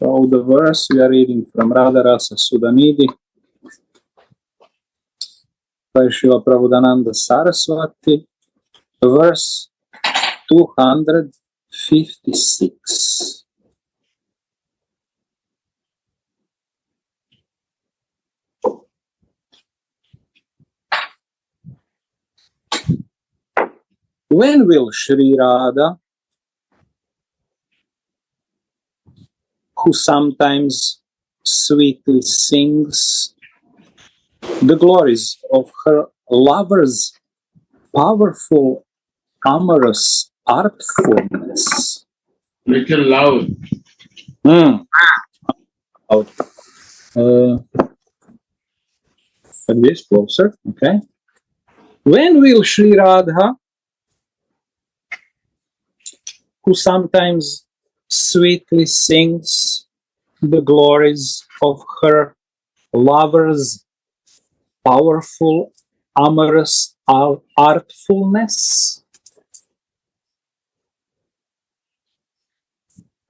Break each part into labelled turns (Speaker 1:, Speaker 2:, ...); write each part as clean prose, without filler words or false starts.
Speaker 1: So the verse we are reading from Radha, Rasa, Sudhanidhi by Srila Prabhupada Saraswati, verse 256. When will Sri Radha, who sometimes sweetly sings the glories of her lover's powerful, amorous artfulness.
Speaker 2: Little loud.
Speaker 1: Loud. At this closer, okay. When will Sri Radha, who sometimes sweetly sings the glories of her lover's powerful, amorous artfulness,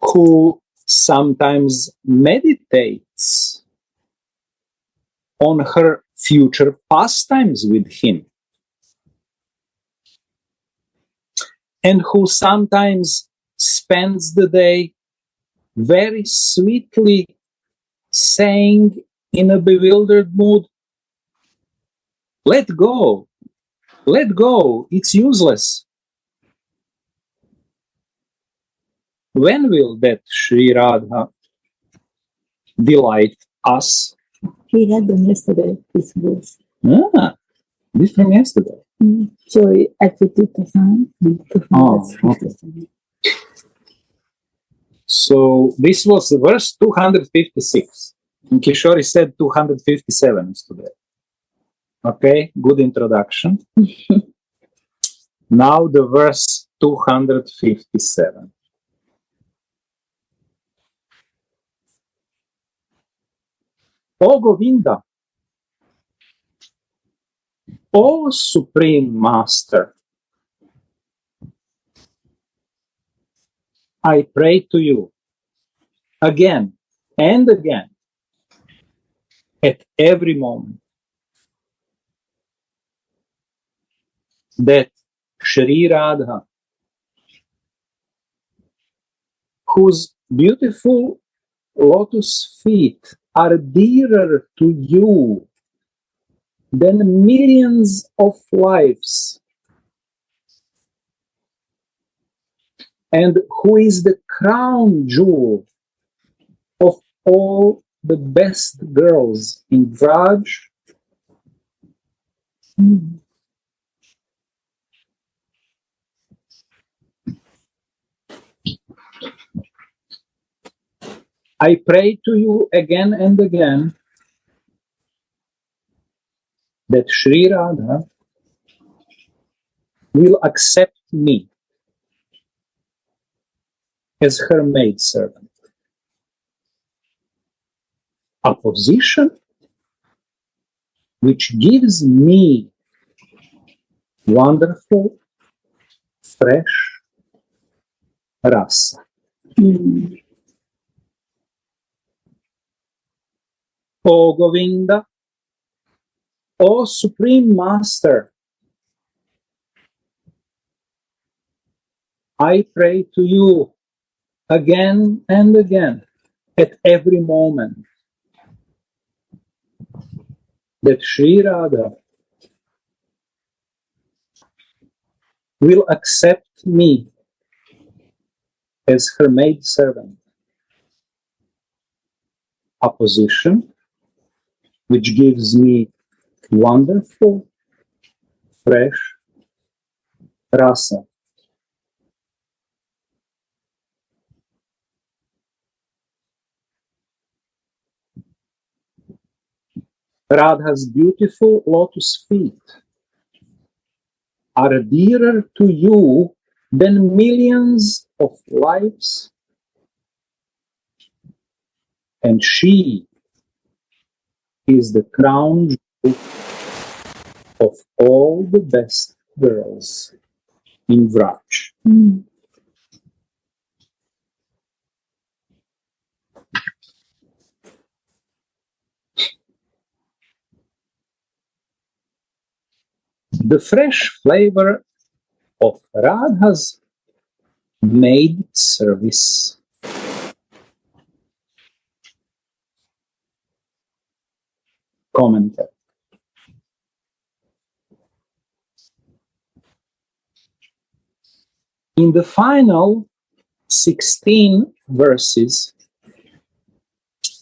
Speaker 1: who sometimes meditates on her future pastimes with him, and who sometimes spends the day very sweetly saying in a bewildered mood, let go, it's useless. When will that Sri Radha delight us?
Speaker 3: We read them yesterday, this verse.
Speaker 1: This from yesterday.
Speaker 3: So I put it aside.
Speaker 1: Okay. So this was verse 256. And Kishori said 257 is today. Okay, good introduction. Now the verse 257. O Govinda, O Supreme Master, I pray to you again and again at every moment that Sri Radha, whose beautiful lotus feet are dearer to you than millions of lives, and who is the crown jewel of all the best girls in Vraj, I pray to you again and again that Sri Radha will accept me as her maidservant, a position which gives me wonderful, fresh rasa. O Govinda, O Supreme Master, I pray to you again and again at every moment that Sri Radha will accept me as her maidservant, a position which gives me wonderful, fresh rasa. Radha's beautiful lotus feet are dearer to you than millions of lives, and she is the crown jewel of all the best girls in Vraj. the fresh flavor of Radha's maid service. Commentary. In the final 16 verses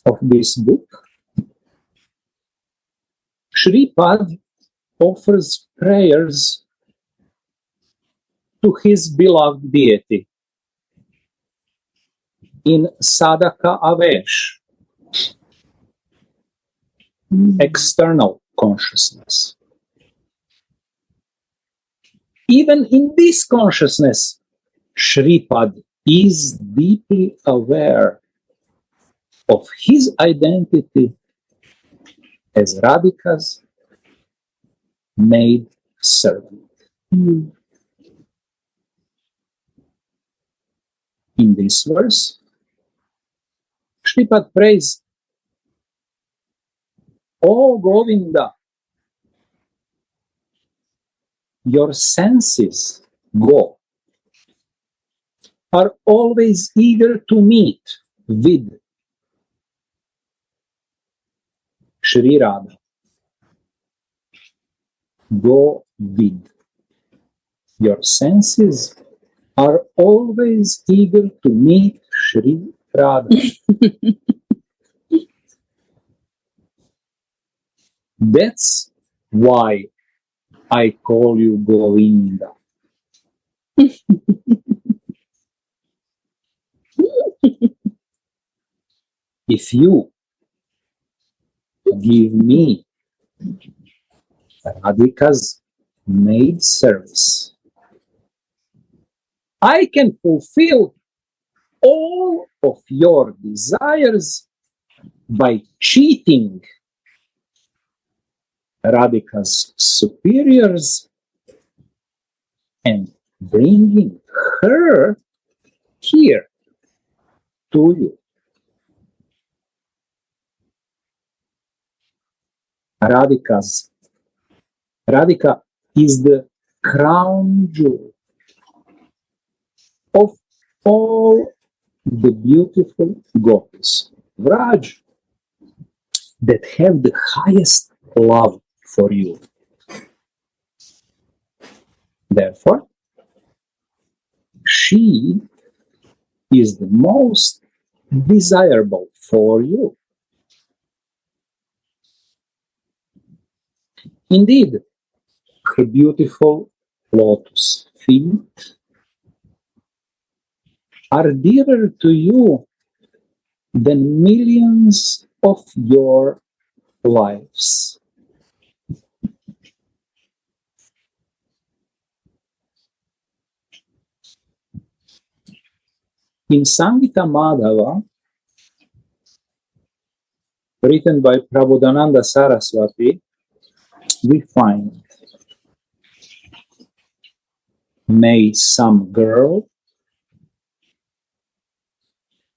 Speaker 1: of this book, Shripad offers prayers to his beloved deity in Sadhaka Avesh, external consciousness. Even in this consciousness, Shripad is deeply aware of his identity as Radhika's maid servant. In this verse, Shripad prays, "O Govinda, your senses, go, are always eager to meet with Shri Radha. Go with. Your senses are always eager to meet Shri Radha." That's why I call you Govinda. If you give me Radhika's maid service, I can fulfill all of your desires by cheating Radhika's superiors and bringing her here to you. Radhika is the crown jewel of all the beautiful Gopis, Raj, that have the highest love for you. Therefore, she is the most desirable for you. Indeed, her beautiful lotus feet are dearer to you than millions of your lives. In Sangita Madhava, written by Prabodhananda Saraswati, we find, may some girl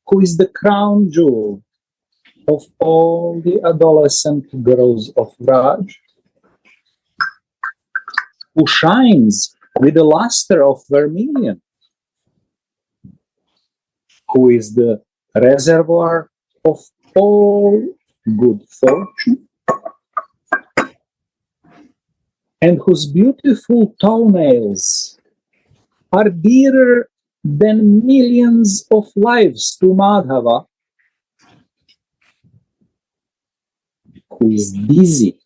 Speaker 1: who is the crown jewel of all the adolescent girls of Raj, who shines with the luster of vermilion, who is the reservoir of all good fortune, and whose beautiful toenails are dearer than millions of lives to Madhava, who is dizzy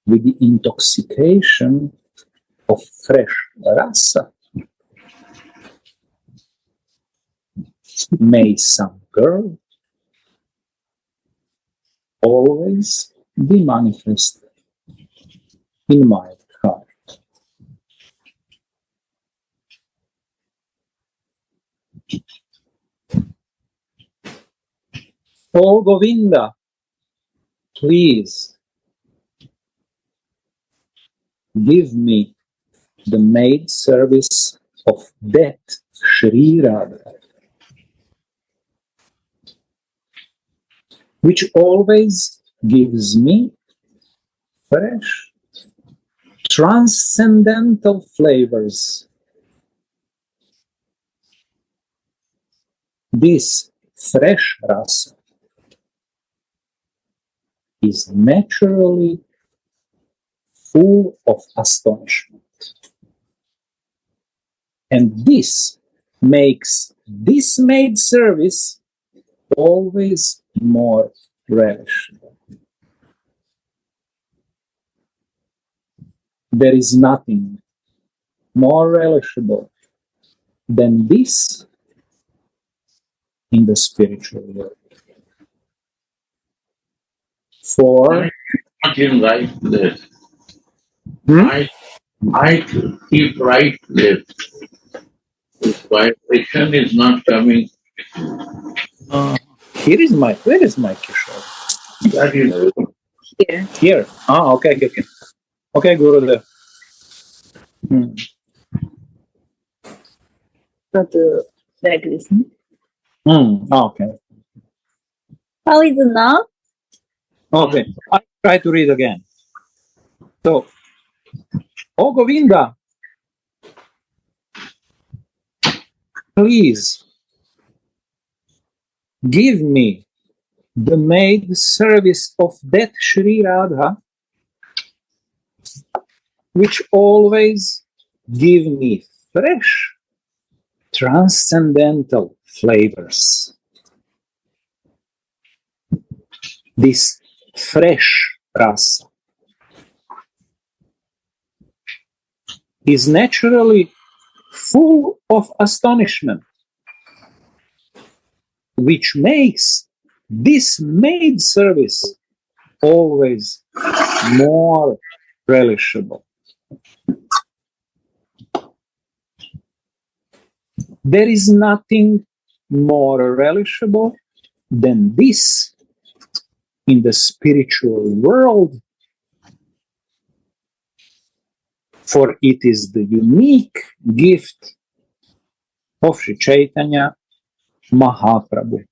Speaker 1: with the intoxication of fresh Rasa. May some girl always be manifest in my heart. Oh Govinda, please give me the maid service of that Shri Radha, which always gives me fresh transcendental flavors. This fresh rasa is naturally full of astonishment. And this makes this maid service always more relishable. There is nothing more relishable than this in the spiritual world. For
Speaker 2: not in right place.
Speaker 1: Hmm?
Speaker 2: I keep right place. This vibration is not coming.
Speaker 1: where is my Kishore?
Speaker 2: That is
Speaker 3: Here.
Speaker 1: Here. Okay. Okay, Gurudev.
Speaker 3: But like this.
Speaker 1: Okay.
Speaker 3: How is it now?
Speaker 1: Okay. I try to read again. So, O Govinda, please give me the maid service of that Sri Radha, which always give me fresh, transcendental flavors. This fresh rasa is naturally full of astonishment, which makes this maid service always more relishable. There is nothing more relishable than this in the spiritual world, for it is the unique gift of Sri Chaitanya Mahaprabhu.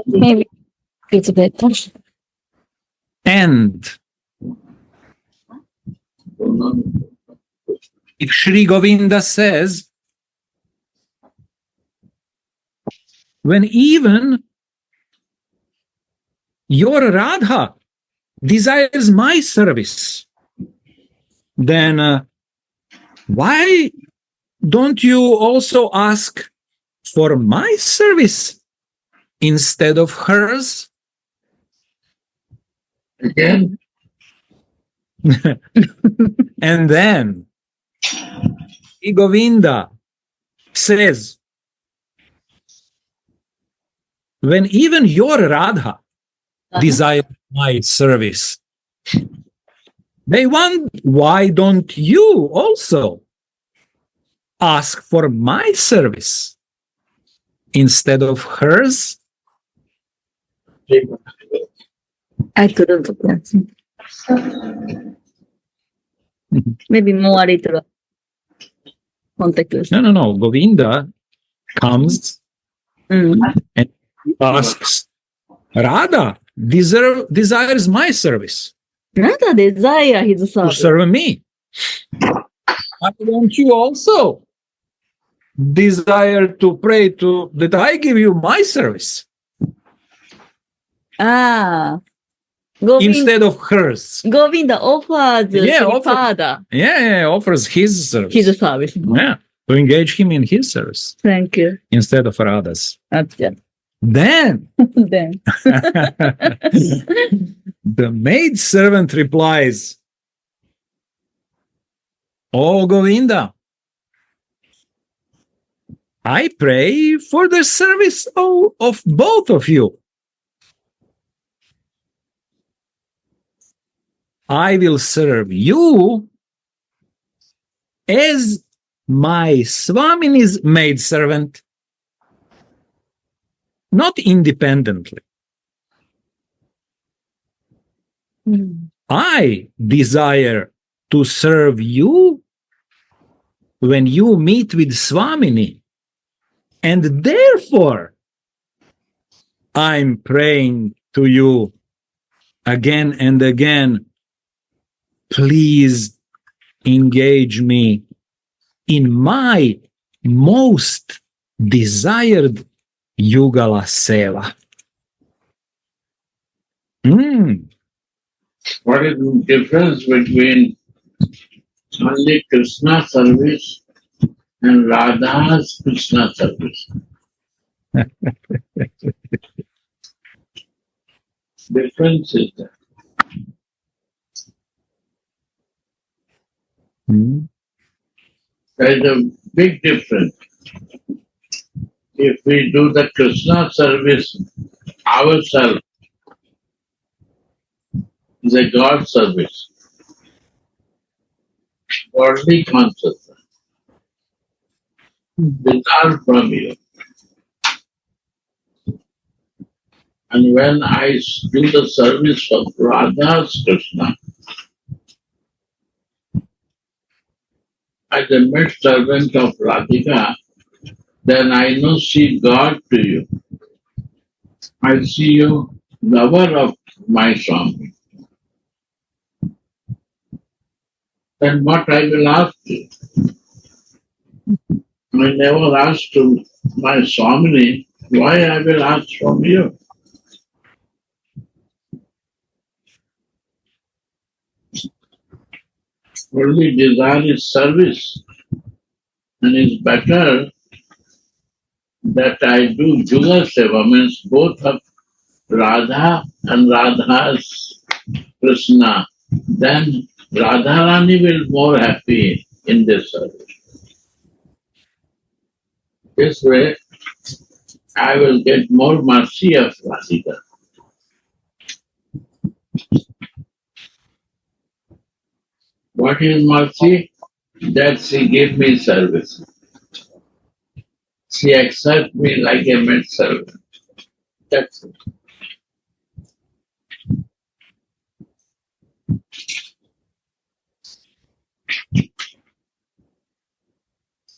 Speaker 3: Maybe it's better.
Speaker 1: And if Sri Govinda says, when even your Radha desires my service, then why don't you also ask for my service instead of hers?
Speaker 2: again.
Speaker 1: And then Sri Govinda says, when even your Radha desires my service, they want, why don't you also ask for my service instead of hers?
Speaker 3: I couldn't answer. Maybe more little context.
Speaker 1: No. Govinda comes and asks, Radha desires my service
Speaker 3: Radha desire his
Speaker 1: to
Speaker 3: service.
Speaker 1: serve me. Why don't you also desire to pray to that I give you my service
Speaker 3: Govinda,
Speaker 1: instead of hers?
Speaker 3: Govinda offers
Speaker 1: Yeah,
Speaker 3: Sri Father
Speaker 1: Yeah, offers his service.
Speaker 3: his service.
Speaker 1: Yeah, to engage him in his service
Speaker 3: Thank you.
Speaker 1: instead of Radha's.
Speaker 3: Then
Speaker 1: Then the maid servant replies, Oh Govinda, I pray for the service of both of you. I will serve you as my Swamini's maidservant, not independently. I desire to serve you when you meet with Swamini, and therefore I'm praying to you again and again, please engage me in my most desired Yugala Seva.
Speaker 2: What is the difference between only Krishna service and Radha's Krishna service? Difference is that. There is a big difference. If we do the Krishna service ourselves, it's a God service, worldly consciousness, dissolved from you. And when I do the service of Radha's Krishna, as a maid servant of Radhika, then I know see God to you. I see you lover of my Swami. Then what I will ask you? I never asked to my Swamini, why I will ask from you? Only desire is service. And it's better that I do Juga Seva, means both of Radha and Radha's Krishna. Then Radharani will more happy in this service. This way, I will get more mercy of Radhika. What is mercy? That she give me service. She accepts me like a maid servant. That's it.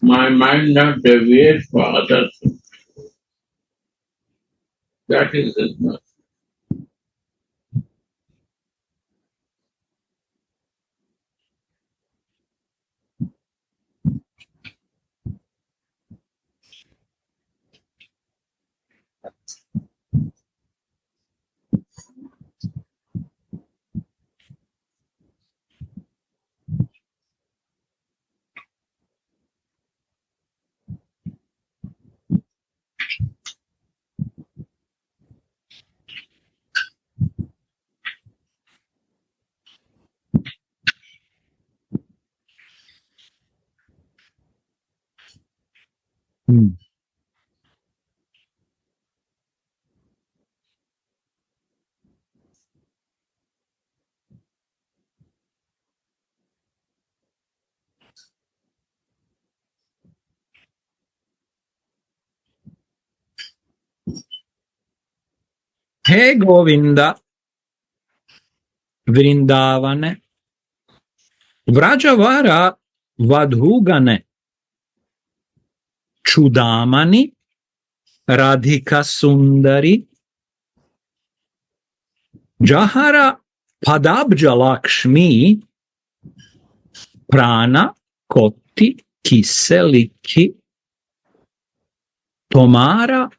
Speaker 2: My mind not deviate for others. That is enough.
Speaker 1: He Govinda, Vrindavane, Vrajavara Vadhugane, Chudamani, Radhika Sundari, Jahara Padabja Lakshmi, Prana Koti Kiseliki, Tomara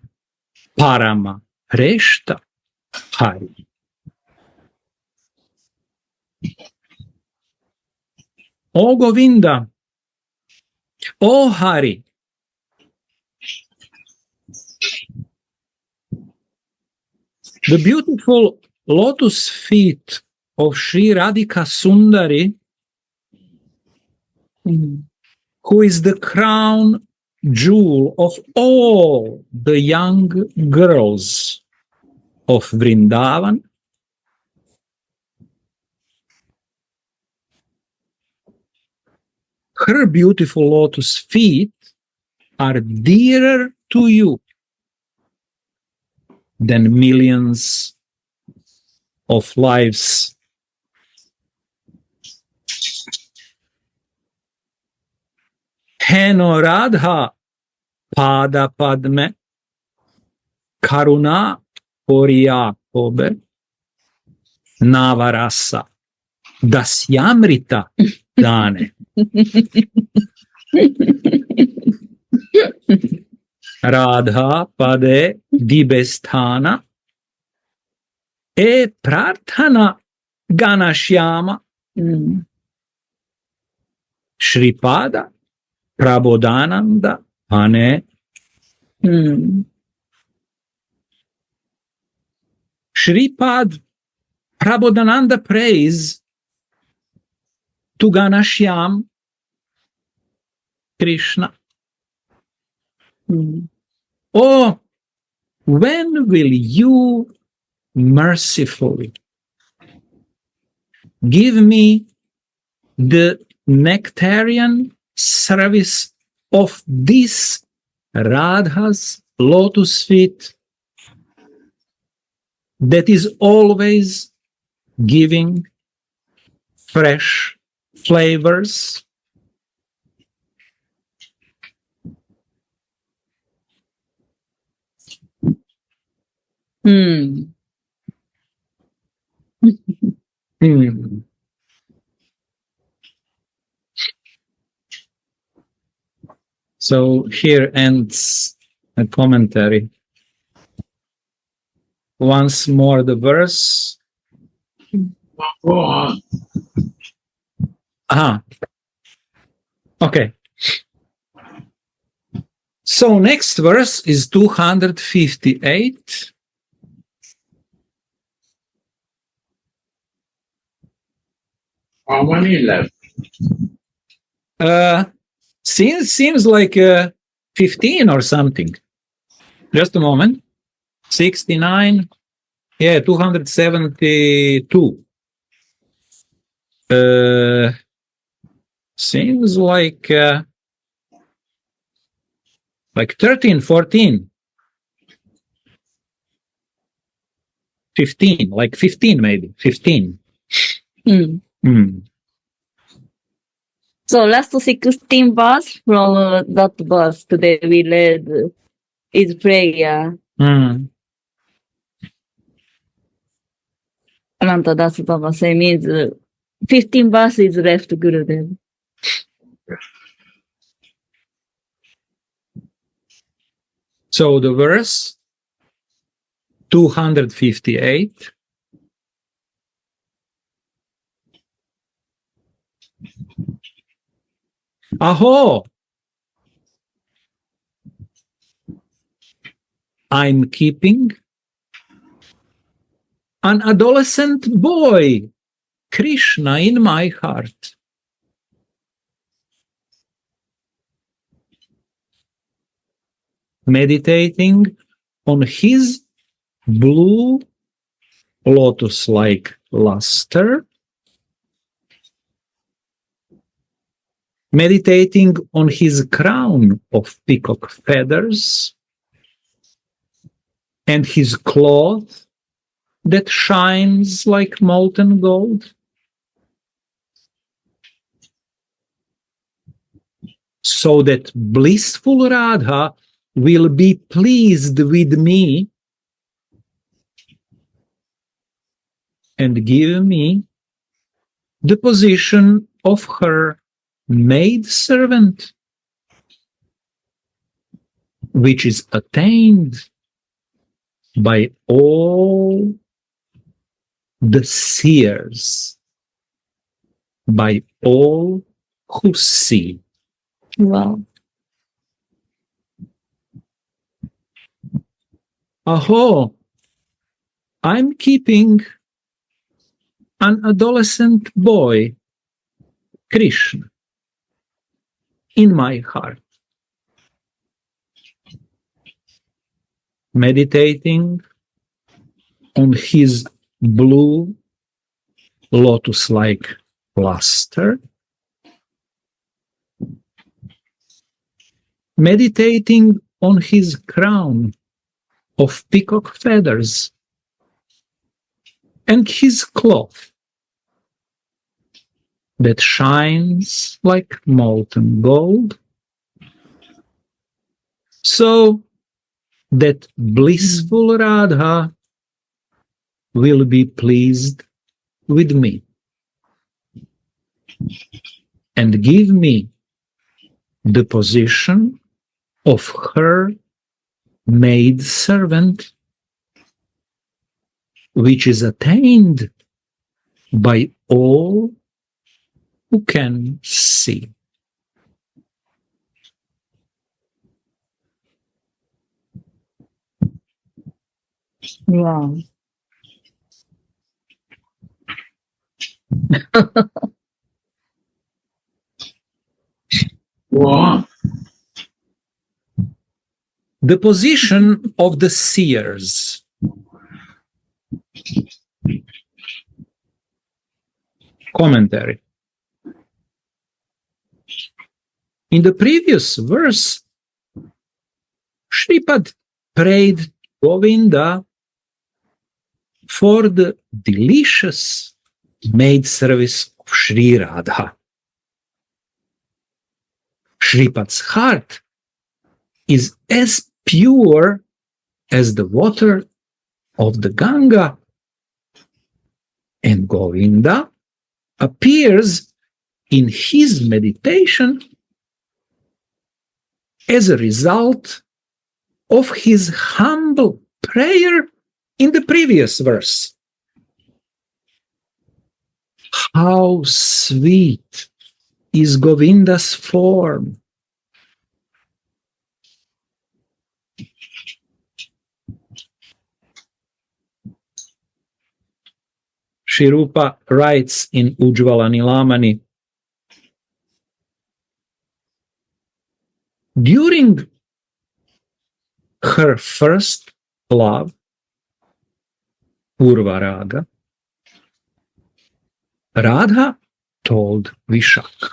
Speaker 1: Parama Reshta Hari. O Govinda, O Hari, the beautiful lotus feet of Sri Radhika Sundari, who is the crown jewel of all the young girls of Vrindavan, her beautiful lotus feet are dearer to you than millions of lives. Heno Radha Pada Padme Karuna Poryakobe Navarasa Dasyamrita Dane Radha Pade Dibesthana E Prarthana Ganashyama Shripada Prabodhananda Ane Shripad Prabodhananda prays to Ganashyam Krishna. Oh, when will you mercifully give me the nectarian service of this Radha's lotus feet that is always giving fresh flavors? So here ends a commentary. Once more the verse.
Speaker 2: Go on.
Speaker 1: Okay. So next verse is 258.
Speaker 2: How many left?
Speaker 1: Seems like 15 or something. Just a moment. 69. Yeah, 272. Seems like 13, 14. 15, like 15 maybe. 15.
Speaker 3: So last 16 verse from that verse today we read is prayer. Ananta Das Baba say means 15 verse is left Gurudev.
Speaker 1: So the verse 258. Aho! I'm keeping an adolescent boy, Krishna, in my heart. Meditating on his blue lotus-like luster, meditating on his crown of peacock feathers, and his cloth that shines like molten gold. So that blissful Radha will be pleased with me and give me the position of her maidservant, which is attained by all the seers, by all who see.
Speaker 3: Wow.
Speaker 1: Aho, I'm keeping an adolescent boy, Krishna, in my heart, meditating on his blue lotus-like luster, meditating on his crown of peacock feathers and his cloth that shines like molten gold, so that blissful Radha will be pleased with me and give me the position of her maid servant, which is attained by all who can see.
Speaker 3: Wow.
Speaker 2: Wow.
Speaker 1: The position of the seers. Commentary. In the previous verse, Shripad prayed Govinda for the delicious maid service of Sri Radha. Shripad's heart is as pure as the water of the Ganga, and Govinda appears in his meditation as a result of his humble prayer in the previous verse. How sweet is Govinda's form! Shri Rupa writes in Ujjvala Nilamani, during her first love, Purva Raga, Radha told Vishaka,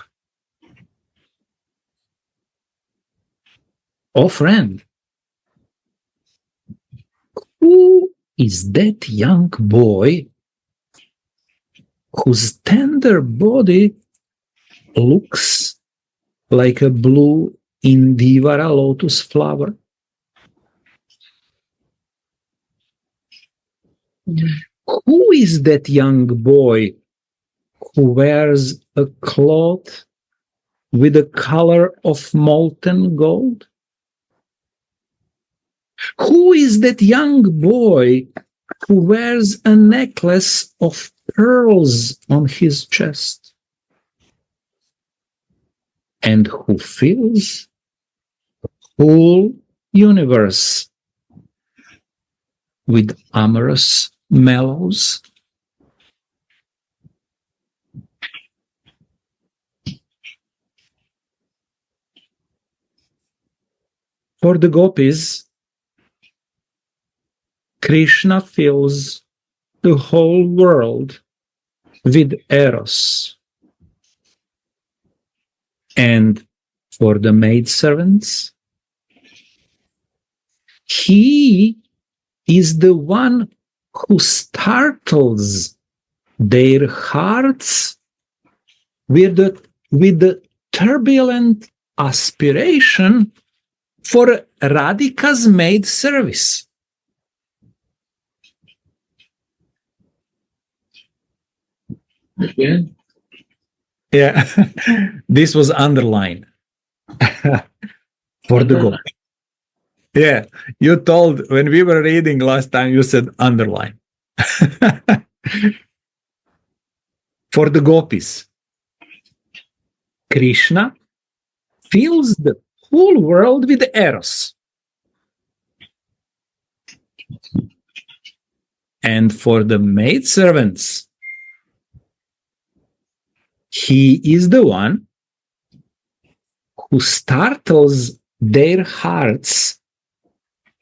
Speaker 1: "Oh friend, who is that young boy whose tender body looks like a blue Indivara lotus flower? Who is that young boy who wears a cloth with the color of molten gold? Who is that young boy who wears a necklace of pearls on his chest and who fills the whole universe with amorous mellows?" For the Gopis, Krishna fills the whole world with eros. And for the maidservants, he is the one who startles their hearts with the turbulent aspiration for Radhika's maid service.
Speaker 2: Again?
Speaker 1: Yeah, this was underlined for the goal. Yeah, you told when we were reading last time, you said underline. For the Gopis, Krishna fills the whole world with eros. And for the maidservants, he is the one who startles their hearts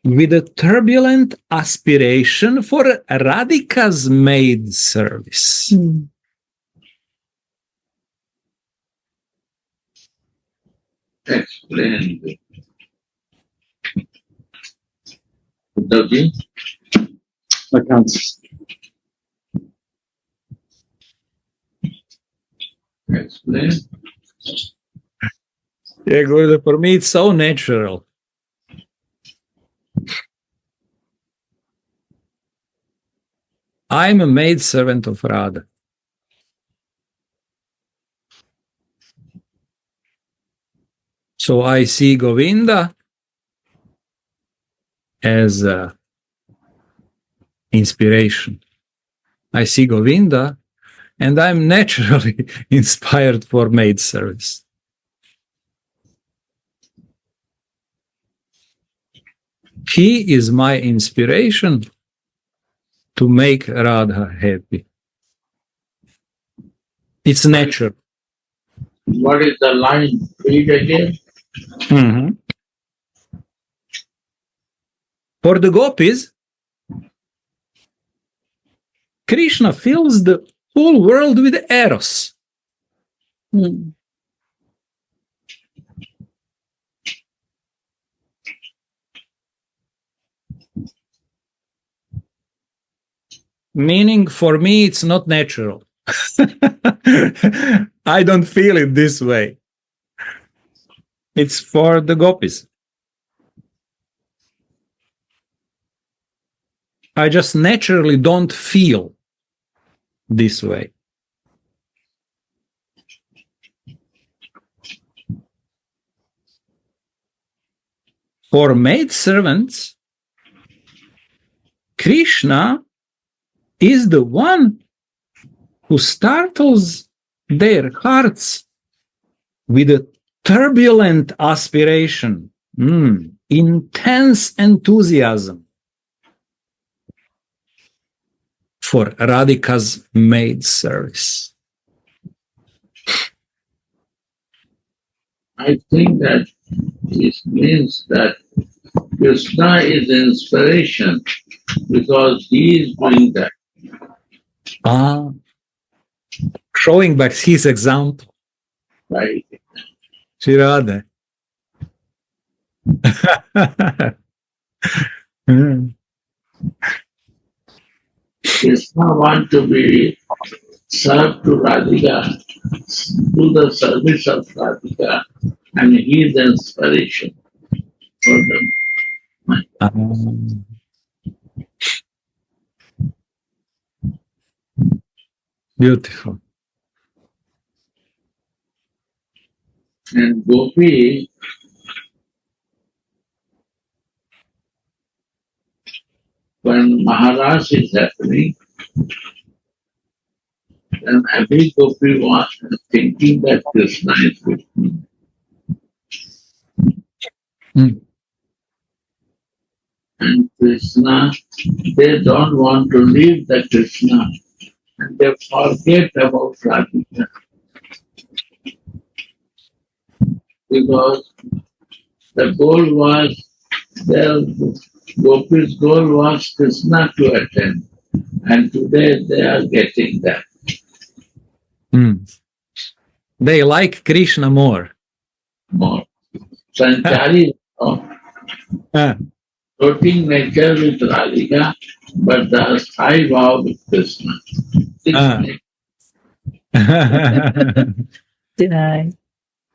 Speaker 1: with a turbulent aspiration for Radhika's maid service.
Speaker 2: Explain. Uddhavji?
Speaker 1: I can't.
Speaker 2: Explain.
Speaker 1: Yeah, Gurudev, for me it's so natural. I'm a maidservant of Radha. So I see Govinda as inspiration. I see Govinda and I'm naturally inspired for maid service. He is my inspiration to make Radha happy. It's natural.
Speaker 2: What is the line? Read again.
Speaker 1: Mhm. For the Gopis, Krishna fills the whole world with eros.
Speaker 3: Mm.
Speaker 1: Meaning, for me, it's not natural. I don't feel it this way. It's for the Gopis. I just naturally don't feel this way. For maidservants, Krishna is the one who startles their hearts with a turbulent aspiration, intense enthusiasm for Radhika's maid service.
Speaker 2: I think that this means that Krishna is inspiration because he is doing that.
Speaker 1: Showing back his example.
Speaker 2: Right?
Speaker 1: Shri Radha.
Speaker 2: Krishna wants to be served to Radhika, do the service of Radhika, and he is the inspiration for them.
Speaker 1: Beautiful.
Speaker 2: And Gopi, when Maharaj is happening, then every Gopi was thinking that Krishna is with me. And Krishna, they don't want to leave the Krishna, and they forget about Radhika. Because the goal was, their Gopi's goal was Krishna to attend. And today they are getting that.
Speaker 1: They like Krishna more.
Speaker 2: More. Sanchari, floating nature with Radhika, but the high vow with Krishna.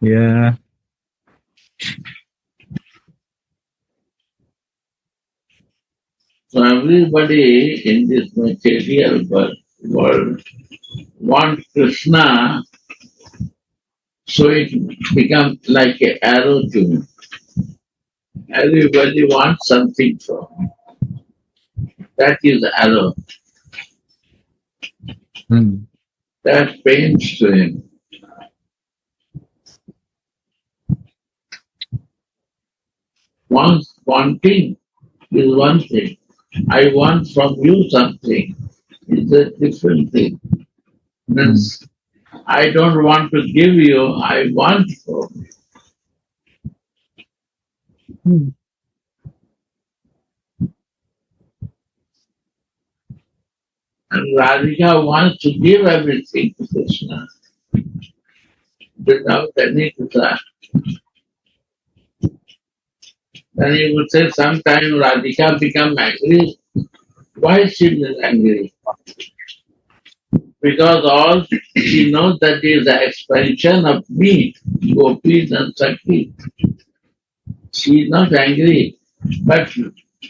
Speaker 1: Yeah.
Speaker 2: So everybody in this material world wants Krishna, so it becomes like an arrow to him. Everybody wants something from him. That is arrow. That pains to him. Once wanting is one thing. I want from you something is a different thing. Means I don't want to give you, I want from you. And Radhika wants to give everything to Krishna without any desire. Then you would say sometime Radhika become angry. Why she is angry? Because all she knows that is the expansion of me, Gopis and Sakhi. She is not angry. But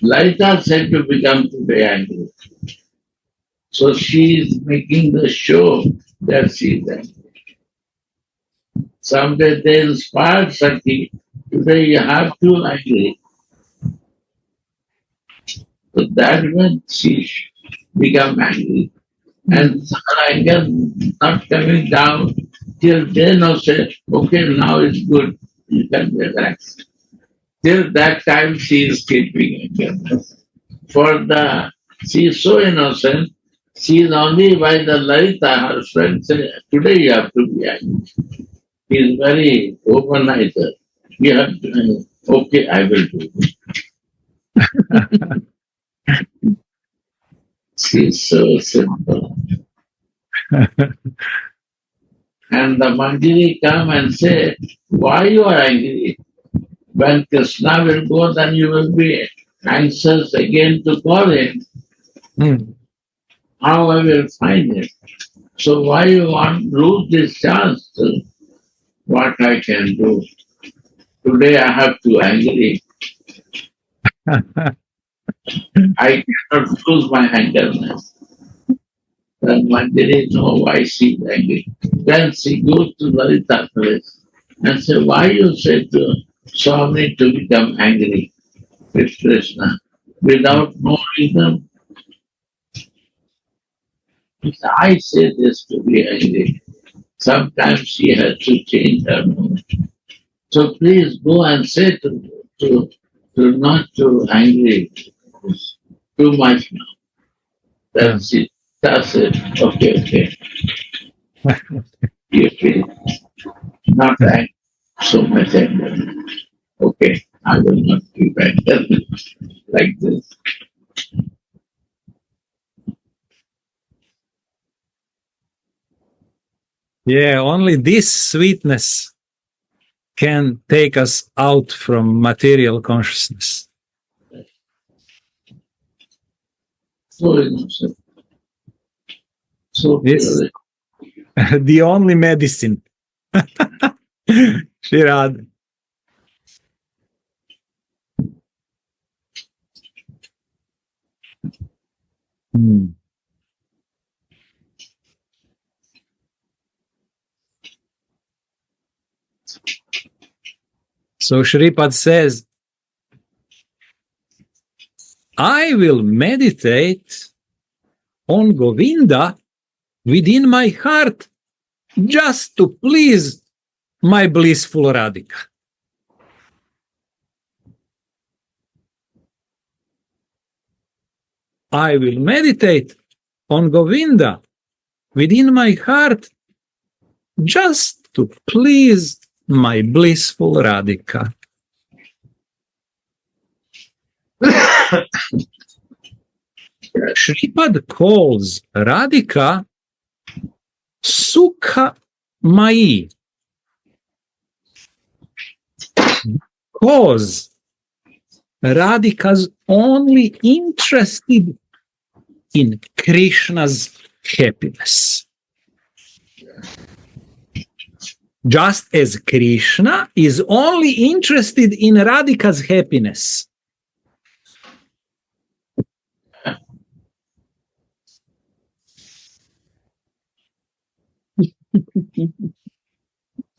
Speaker 2: Lalita said to become today angry. So she is making the show that she is angry. Someday they inspired Sati. Today you have to agree. So that when she become angry. And her anger not coming down till they now say, okay, now it's good. You can relax. Till that time she is keeping anger. She is so innocent. She is only by the Lalita, her friend said, today you have to be angry. He is very womanizer. You have to, okay, I will do it. She is so simple. And the Manjari come and say, why you are angry? When Krishna will go, then you will be anxious again to call him. How I will find him? So why you want to lose this chance? What I can do? Today I have to angry. I cannot lose my angerness. Then Manjari know why she is angry. Then she goes to Lalita place and say, why you say to Swami to become angry with Krishna without no reason? I say this to be angry. Sometimes she has to change her mood. So please go and say to not to angry too much now. Then she does it. Okay. You feel not angry, so much anger. Okay, I will not be angry like this.
Speaker 1: Yeah, only this sweetness can take us out from material consciousness.
Speaker 2: So innocent. So
Speaker 1: It's
Speaker 2: pure.
Speaker 1: the only medicine. Shirad. So Shripad says, I will meditate on Govinda within my heart just to please my blissful Radhika. I will meditate on Govinda within my heart just to please my blissful Radhika. Shripad calls Radhika Sukha Mai because Radhika's only interested in Krishna's happiness. Just as Krishna is only interested in Radhika's happiness.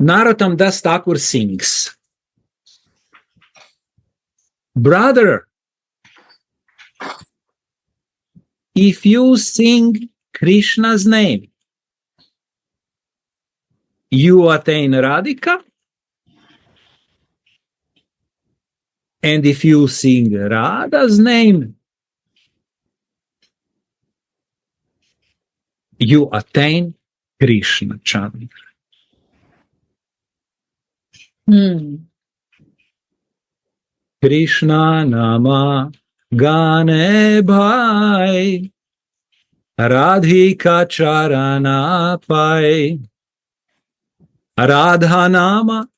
Speaker 1: Narottam Das Thakur sings, brother, if you sing Krishna's name, you attain Radhika, and if you sing Radha's name, you attain Krishna Chandra. Krishna Nama Gane Bhai Radhika Charana Pai Radha Nama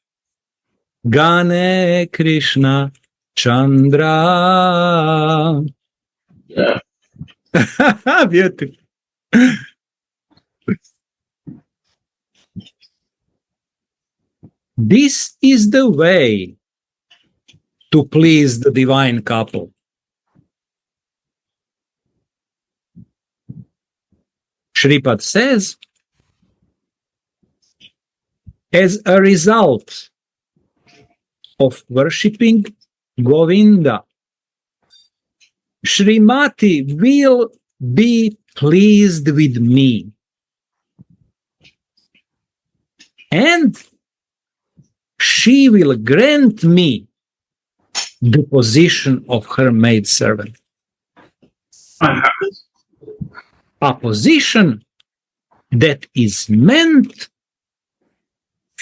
Speaker 1: Gane Krishna Chandra.
Speaker 2: Yeah.
Speaker 1: Beautiful. This is the way to please the divine couple. Shripad says, as a result of worshipping Govinda, Srimati will be pleased with me, and she will grant me the position of her maidservant. A position that is meant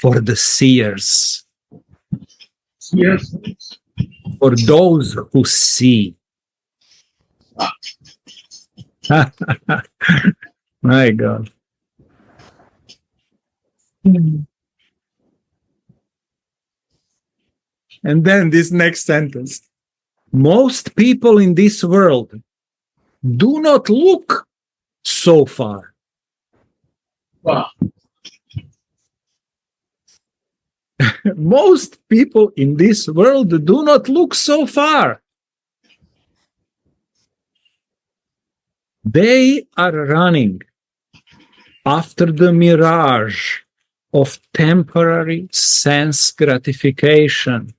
Speaker 1: for the seers,
Speaker 2: Yes.
Speaker 1: for those who see. My God. And then this next sentence. Most people in this world do not look so far.
Speaker 2: Wow.
Speaker 1: Most people in this world do not look so far. They are running after the mirage of temporary sense gratification,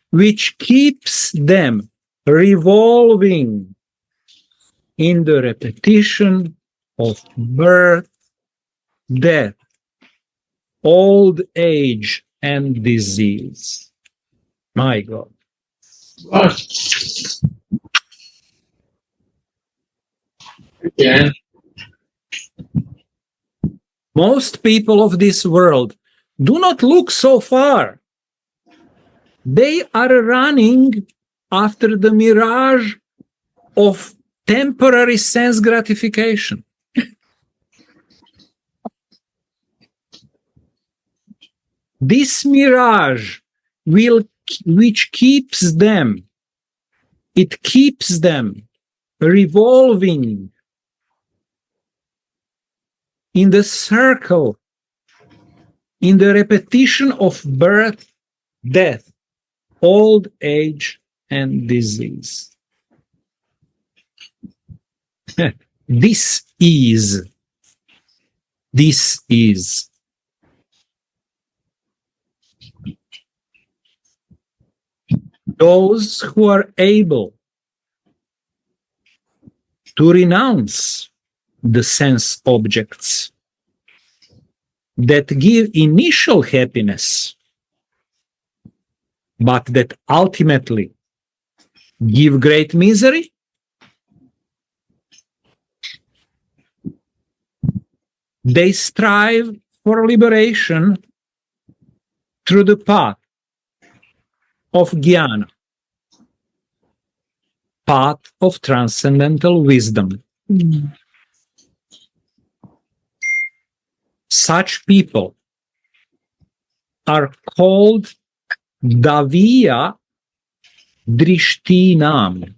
Speaker 1: which keeps them revolving in the repetition of birth, death, old age, and disease. My God.
Speaker 2: What? Again.
Speaker 1: Most people of this world do not look so far. They are running after the mirage of temporary sense gratification. This mirage which keeps them, it keeps them revolving in the circle, in the repetition of birth, death, old age, and disease. This is those who are able to renounce the sense objects that give initial happiness, but that ultimately give great misery. They strive for liberation through the path of jnana, path of transcendental wisdom. Such people are called Daviya Drishtinam.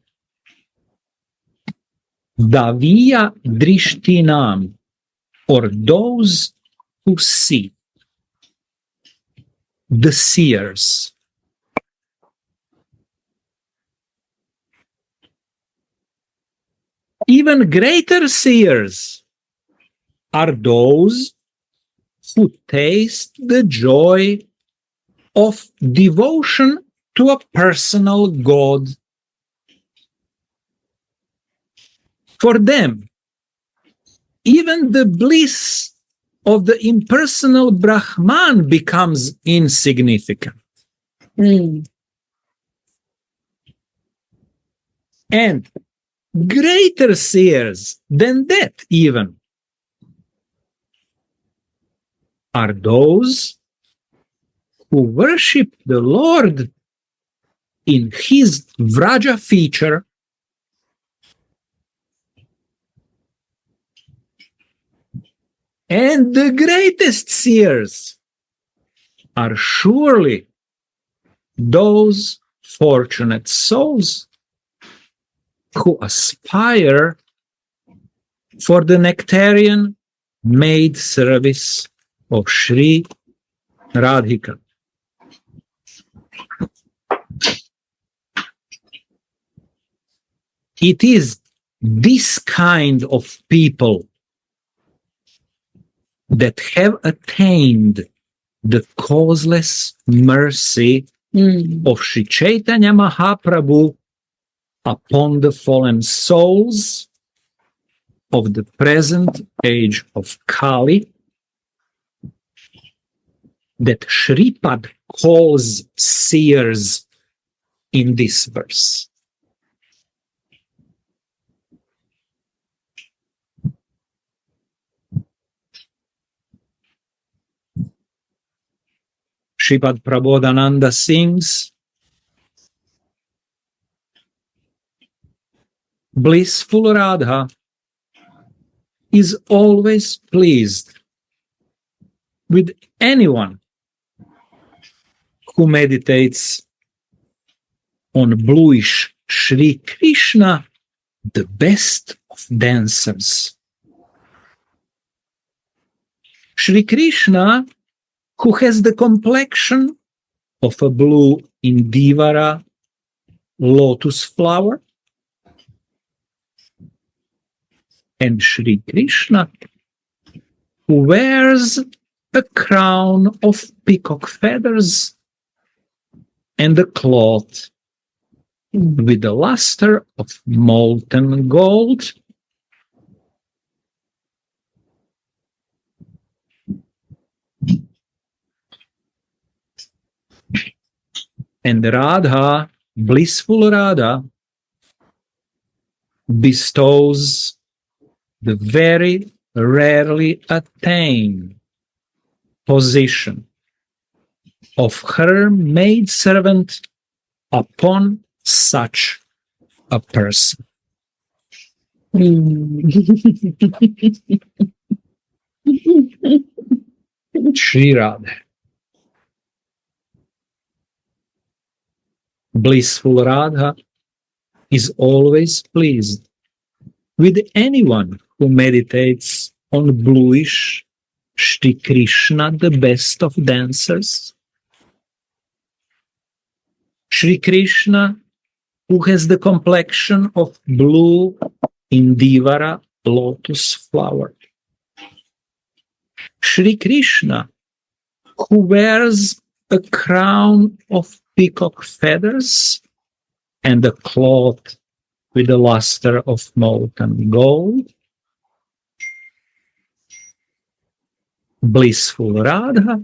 Speaker 1: Daviya Drishtinam, or those who see, the seers. Even greater seers are those who taste the joy of devotion to a personal God. For them, even the bliss of the impersonal Brahman becomes insignificant. And greater seers than that even are those who worship the Lord in his Vraja feature, and the greatest seers are surely those fortunate souls who aspire for the nectarian maid service of Sri Radhika. It is this kind of people that have attained the causeless mercy of Sri Chaitanya Mahaprabhu upon the fallen souls of the present age of Kali, that Shripad calls seers in this verse. Shripad Prabodhananda sings, blissful Radha is always pleased with anyone who meditates on bluish Sri Krishna, the best of dancers. Sri Krishna, who has the complexion of a blue Indivara lotus flower, and Sri Krishna, who wears a crown of peacock feathers and a cloth with the luster of molten gold. And Radha, blissful Radha, bestows the very rarely attained position of her maidservant upon such a person. Shri Radha. Blissful Radha is always pleased with anyone who meditates on bluish Shri Krishna, the best of dancers. Shri Krishna, who has the complexion of blue Indivara lotus flower. Shri Krishna, who wears a crown of peacock feathers and a cloth with the luster of molten gold. Blissful Radha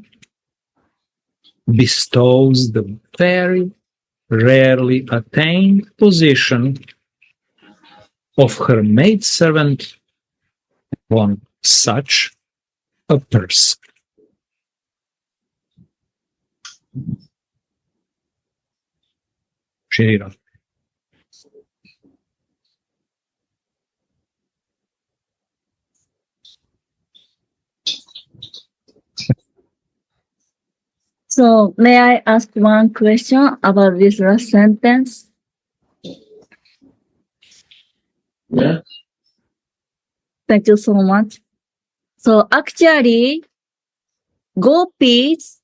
Speaker 1: bestows the very rarely attained position of her maidservant upon such a person. Shri Radha.
Speaker 3: So, may I ask one question about this last sentence?
Speaker 2: Yes.
Speaker 3: Thank you so much. So, actually, Gopis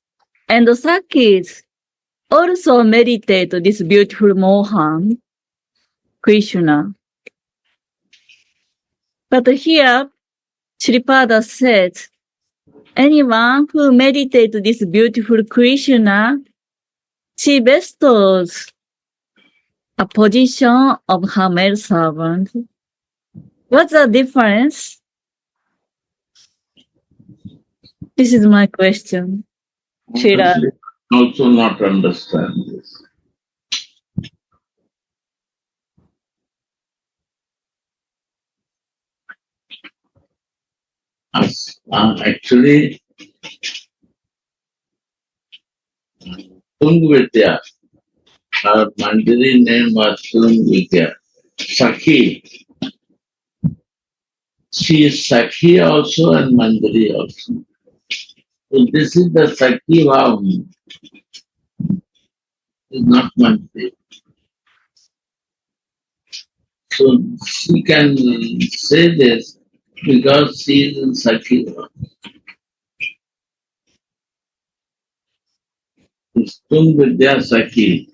Speaker 3: and Sakis also meditate this beautiful Mohan, Krishna. But here, Shripada says, anyone who meditates this beautiful Krishna, she bestows a position of her male servant. What's the difference? This is my question. Shira.
Speaker 2: Also not understand this. Actually, Tungvidya, her Mandiri name was Tungvidya. Sakhi. She is Sakhi also and Mandiri also. So this is the Sakhi Bhav. It's not Mandiri. So she can say this because she is in Sakhi Bhav. It's Tungvidya Sakhi.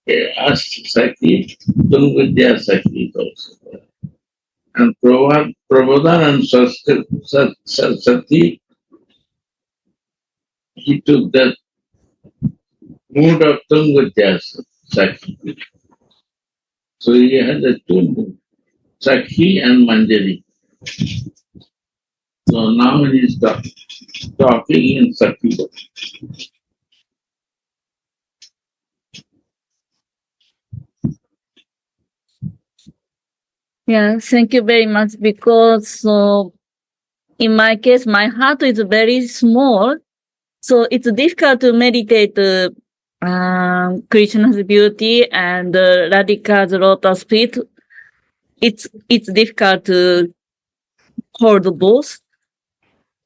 Speaker 2: Sakhi, Tungvidya Sakhi is also there. And Prabodhan and Saraswati, he took the mood of Tungvidya Sakhi. So he had the two moods, Sakhi and Manjari. So now he is talking in Sakhi.
Speaker 3: Yeah, thank you very much. Because in my case, my heart is very small, so it's difficult to meditate Krishna's beauty and Radhika's lotus feet. It's difficult to hold both.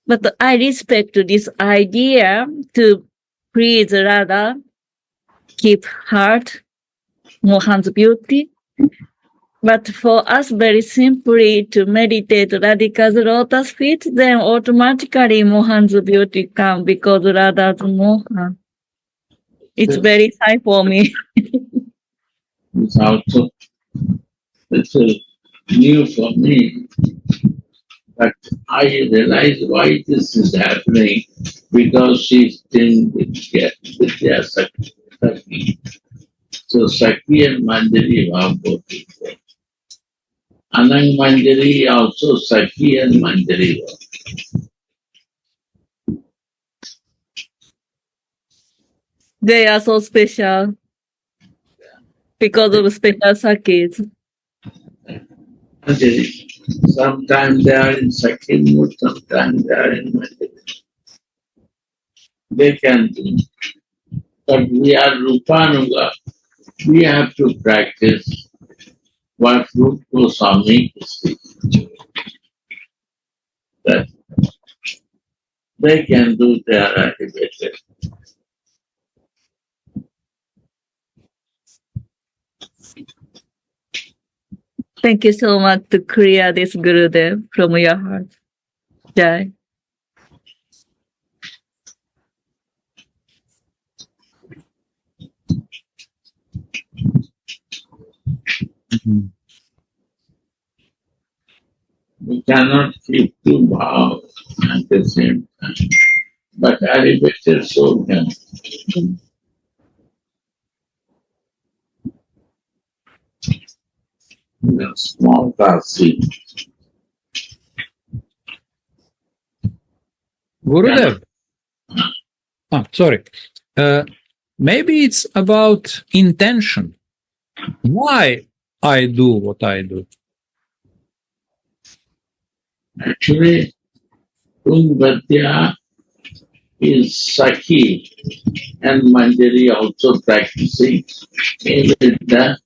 Speaker 3: But I respect this idea to please Radha, keep heart, Mohan's beauty. But for us, very simply to meditate Radhika's lotus feet, then automatically Mohan's beauty comes because Radha's Mohan. It's very high for me.
Speaker 2: It's also new for me. But I realize why this is happening because she's in Vidya Sakhi. So Sakhi and Manjari are both equal. Anang Manjari also Sakhi and Manjari.
Speaker 3: They are so special because of special sakis.
Speaker 2: Manjari. Sometimes they are in Sakhi mood, sometimes they are in Manjari. They can do. But we are Rupanuga. We have to practice what Rupa Goswami is teaching. That they can do their activity.
Speaker 3: Thank you so much to clear this Gurudev from your heart. Jai.
Speaker 2: We cannot keep two vows at the same time. But elevated soul can. Small Kasi.
Speaker 1: Gurudev. Sorry. Maybe it's about intention. Why I do what I do?
Speaker 2: Actually, Tungvidya is Sakhi and Manjari also practicing with the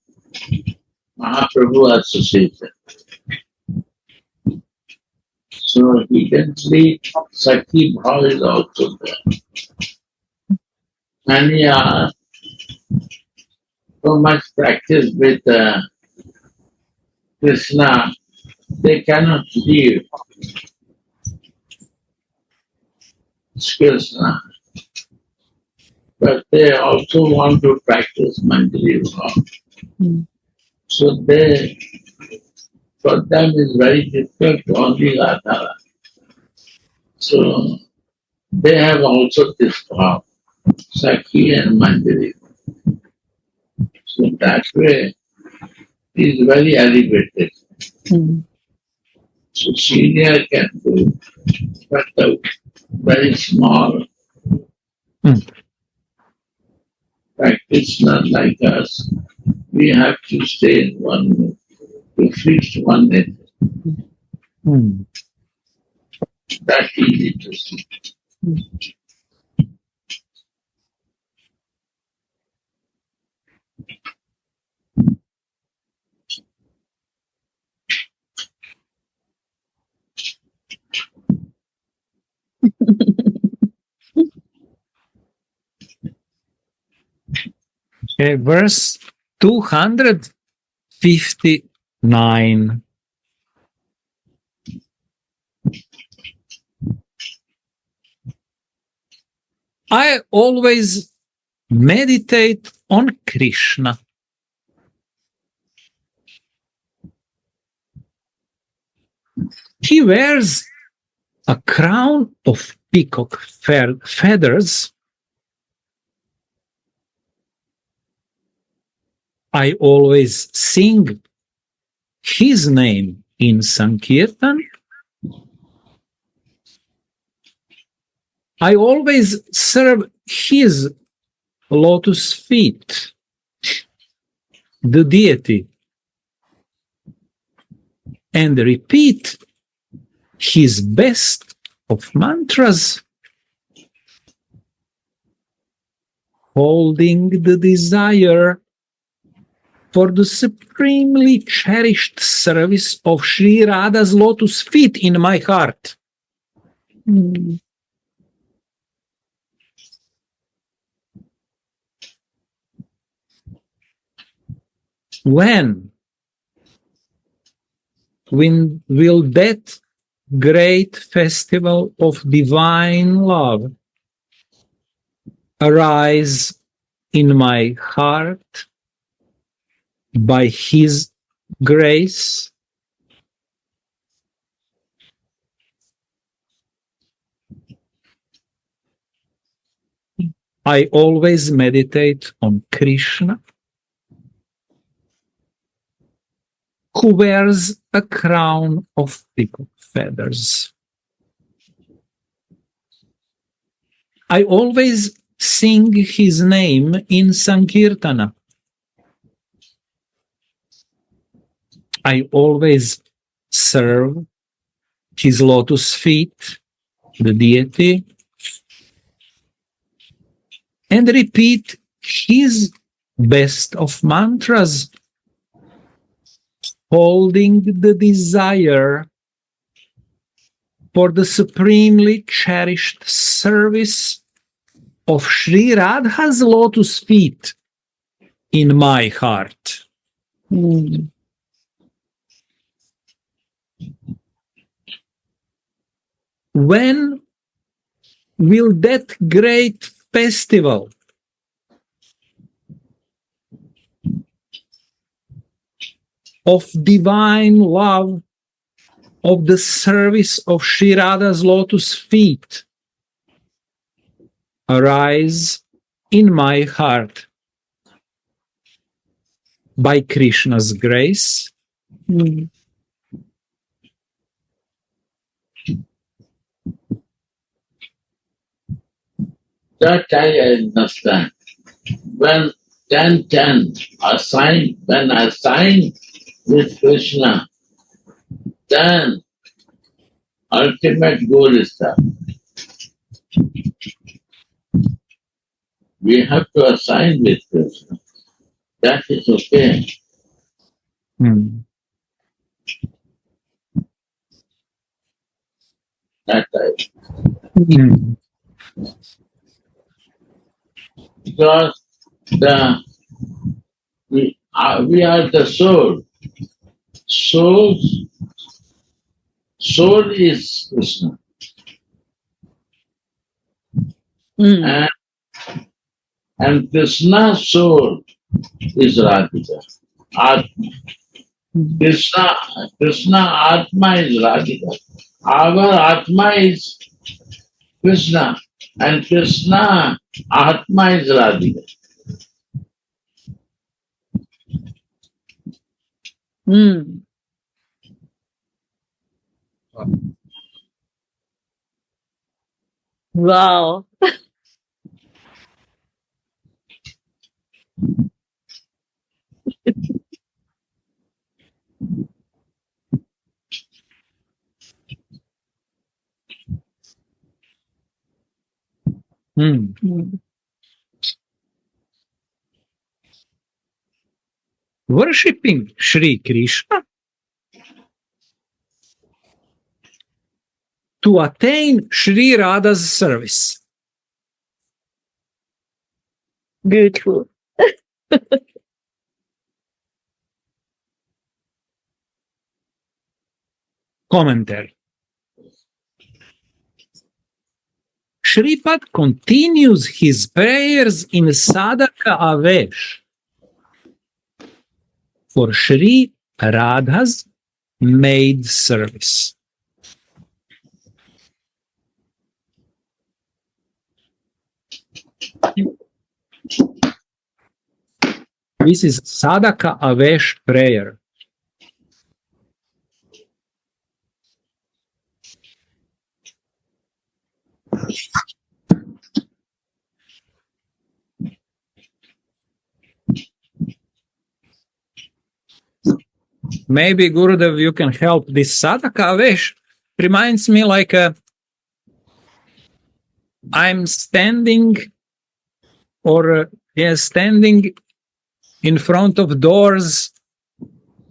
Speaker 2: Mahaprabhu association. So eventually Sakhi Bhav is also there. And so much practice with Krishna, they cannot leave Krishna. But they also want to practice Manjari Bhav. So for them it's very difficult to only Radha. So they have also this bhav, Sakhi and Manjari. So that way is very elevated. So senior can do, but the very small practitioner like us, we have to stay in one mood, to fix one nature. That's easy to see.
Speaker 1: Okay, verse 259. I always meditate on Krishna. He wears a crown of peacock feathers. I always sing his name in Sankirtan. I always serve his lotus feet, the deity, and repeat his best of mantras, holding the desire for the supremely cherished service of Sri Radha's lotus feet in my heart. When will that great festival of divine love arise in my heart by His grace? I always meditate on Krishna, who wears a crown of peacock feathers. I always sing his name in Sankirtana. I always serve his lotus feet, the deity, and repeat his best of mantras, holding the desire for the supremely cherished service of Sri Radha's lotus feet in my heart. When will that great festival of divine love, of the service of Sri Radha's lotus feet arise in my heart by Krishna's grace?
Speaker 2: That I understand. When 10 assigned, when assigned with Krishna, then ultimate goal is that. We have to assign with Krishna. That is okay. That I. Because we are the soul. Soul is Krishna. And Krishna's soul is Radhika. Atma. Krishna Atma is Radhika. Our Atma is Krishna. And Krishna Atma is Radhika.
Speaker 3: Wow.
Speaker 1: Worshipping Sri Krishna to attain Sri Radha's service.
Speaker 3: Beautiful.
Speaker 1: Commentary. Shripad continues his prayers in Sadhaka Avesh for Shri Radha's maid service. This is Sadhaka Avesh prayer. Maybe Gurudev, you can help. This Sadhaka Avesh reminds me like I'm standing standing in front of doors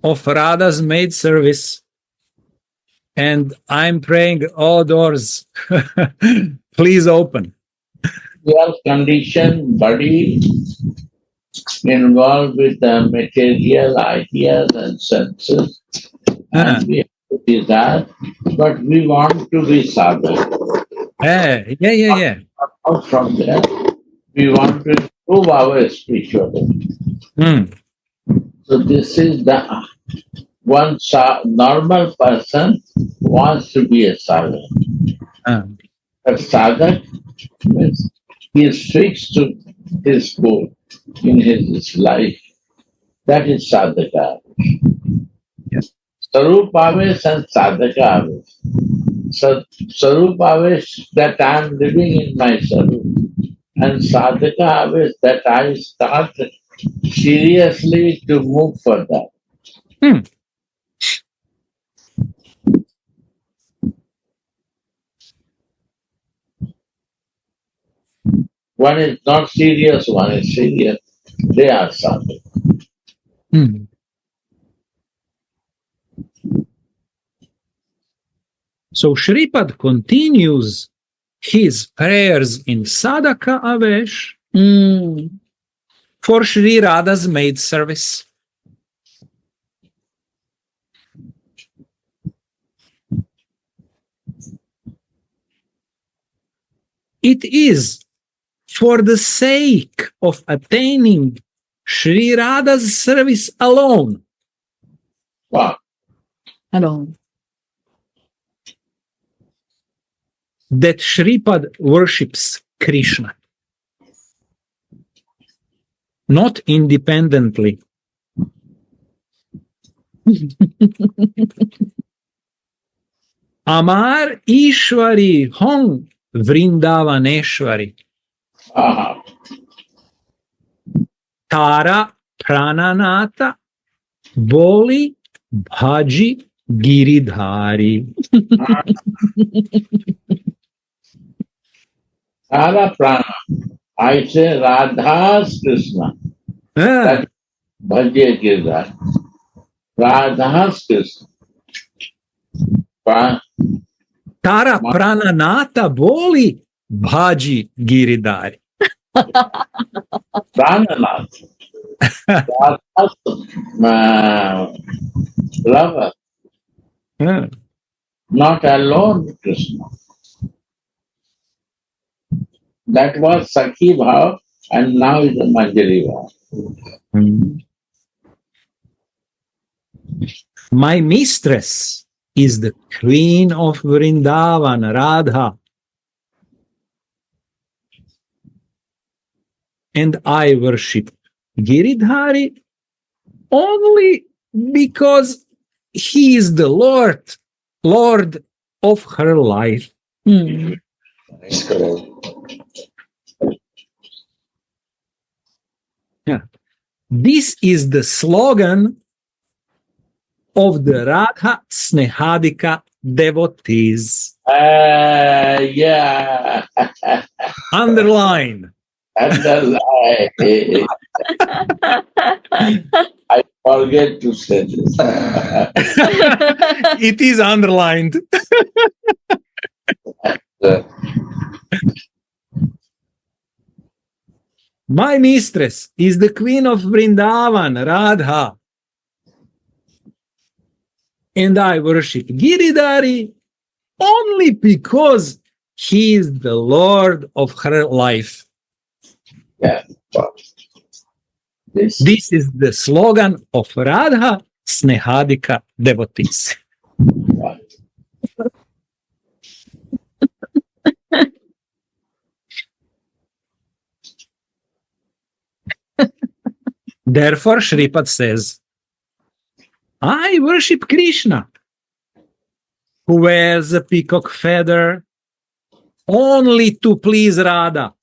Speaker 1: of Radha's maid service, and I'm praying, "Oh, doors, please open."
Speaker 2: Your condition, body, involved with the material ideas and senses, and we have to desire, but we want to be sadhak.
Speaker 1: Yeah.
Speaker 2: Out from there, we want to improve our spirituality. So this is the one normal person wants to be a sadhak. A sadhak means he is fixed to his goal in his life. That is sadhaka.
Speaker 1: Yes.
Speaker 2: Sarupa Avesh and sadhaka Avesh. Sarupa Avesh, that I am living in my Sarup, and sadhaka Avesh, that I start seriously to move further. One is not serious, one is serious. They are sadhaka.
Speaker 1: So Shripad continues his prayers in Sadhaka Avesh for Shri Radha's maid service. It is for the sake of attaining Shri Radha's service alone.
Speaker 2: Wow.
Speaker 3: Alone.
Speaker 1: That Shripad worships Krishna. Not independently. Amar Ishwari Hong Vrindavaneshwari. Tara Prananata Boli Bhaji Giridhari.
Speaker 2: Tara Prana. I say Radha's Krishna. That Bhaji Giridhari. Radha's Krishna.
Speaker 1: Tara Prananata Boli Bhaji Giridhari.
Speaker 2: Prananath. Radha's lover. Not alone Krishna. That was Sakhi Bhav and now is a Manjari Bhav.
Speaker 1: My mistress is the queen of Vrindavan, Radha. And I worship Giridhari only because he is the Lord of her life. Yeah. This is the slogan of the Radha Snehadika devotees.
Speaker 2: Yeah.
Speaker 1: Underline.
Speaker 2: Underline. I forget to say this.
Speaker 1: It is underlined. My mistress is the queen of Vrindavan, Radha. And I worship Giridhari only because He is the Lord of her life.
Speaker 2: Yeah. This
Speaker 1: This is the slogan of Radha Snehadika devotees. Therefore, Shripad says, I worship Krishna, who wears a peacock feather only to please Radha.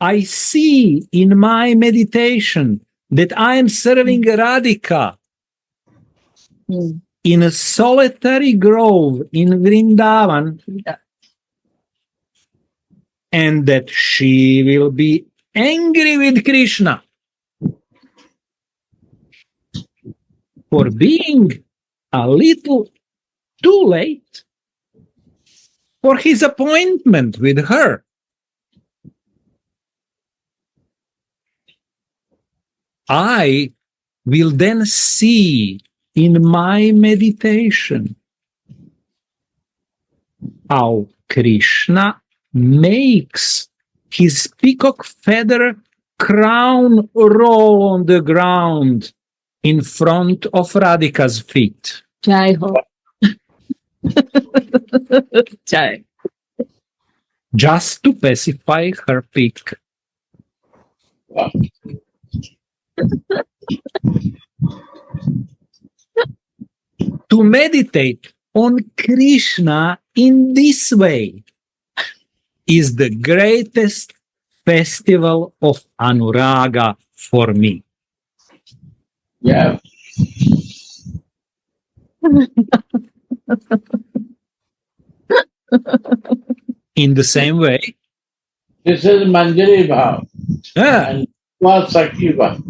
Speaker 1: I see in my meditation that I am serving Radhika in a solitary grove in Vrindavan, and that she will be angry with Krishna for being a little too late for his appointment with her. I will then see in my meditation how Krishna makes his peacock feather crown roll on the ground in front of Radhika's feet.
Speaker 3: Jai Ho. Jai.
Speaker 1: Just to pacify her pique. To meditate on Krishna in this way is the greatest festival of Anuraga for me.
Speaker 2: Yeah.
Speaker 1: In the same way,
Speaker 2: This is Manjari Bhav
Speaker 1: ah,
Speaker 2: and was Sakhi Bhav.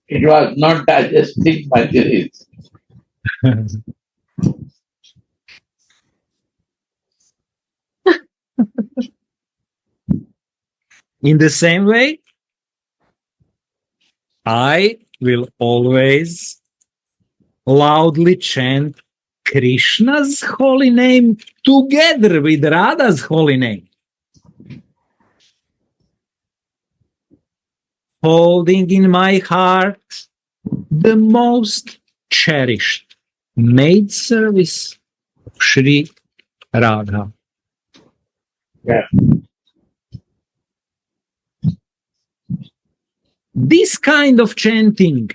Speaker 2: It was not digesting Manjaris.
Speaker 1: in the same way, I will always loudly chant Krishna's holy name together with Radha's holy name, holding in my heart the most cherished maid service of Sri Radha.
Speaker 2: Yeah.
Speaker 1: This kind of chanting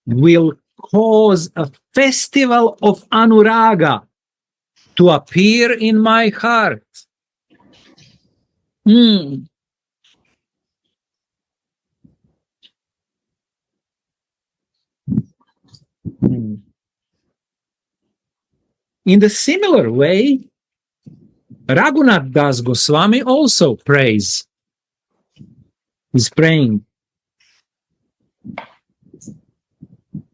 Speaker 1: will cause a festival of Anuraga to appear in my heart.
Speaker 3: Hmm.
Speaker 1: In the similar way, Raghunath Das Goswami also prays. He's praying.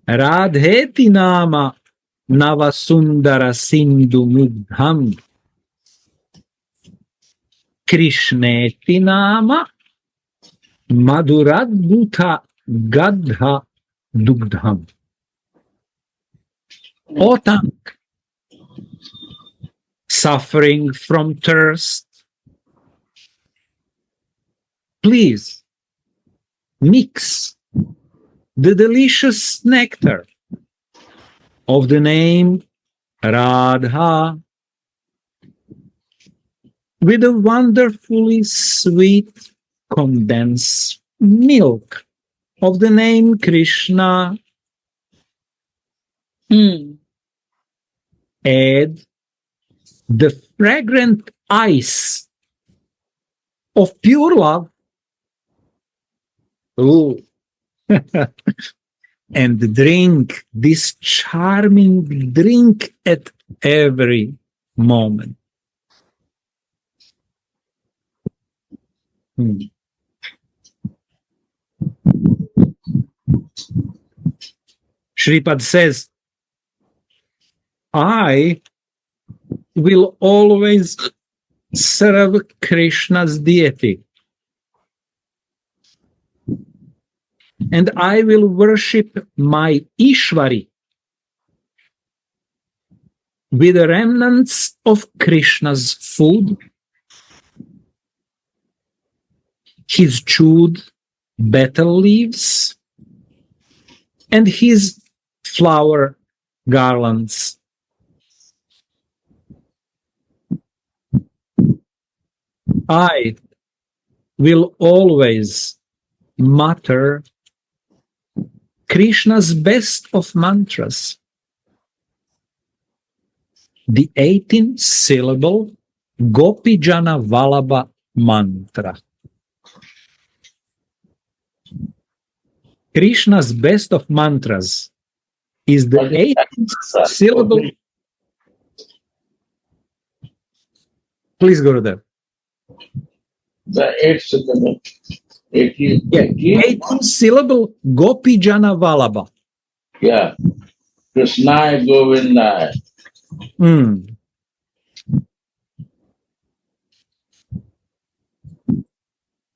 Speaker 1: Radheti nama navasundara sindhu mugdham Krishneti nama madhuradbhuta gadha dugdham. O tank, suffering from thirst, please mix the delicious nectar of the name Radha with the wonderfully sweet condensed milk of the name Krishna. Add the fragrant ice of pure love. Ooh. And drink this charming drink at every moment. Shripad says, I will always serve Krishna's deity and I will worship my Ishvari with the remnants of Krishna's food, his chewed betel leaves, and his flower garlands. I will always mutter Krishna's best of mantras, the 18-syllable Gopi Jana Vallabha mantra. Krishna's best of mantras is the 18-syllable. Please go to that.
Speaker 2: The 8th
Speaker 1: 18-syllable Gopi Jana Vallabha.
Speaker 2: Yeah. Krishna Govinda.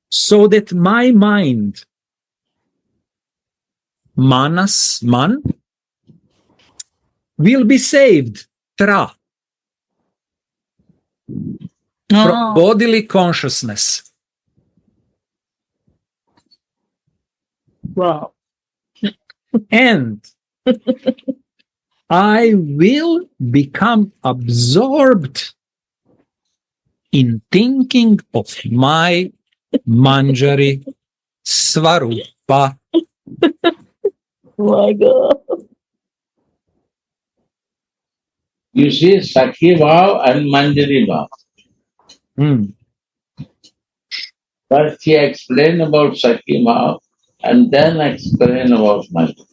Speaker 1: So that my mind, manas, man, will be saved, tra, from bodily consciousness.
Speaker 3: Wow.
Speaker 1: And I will become absorbed in thinking of my Manjari Svarupa.
Speaker 3: My God.
Speaker 2: You see, Sakhi Bhav and Manjari Bhav. First he explained about Sakhi Bhav and then explain about Manjari.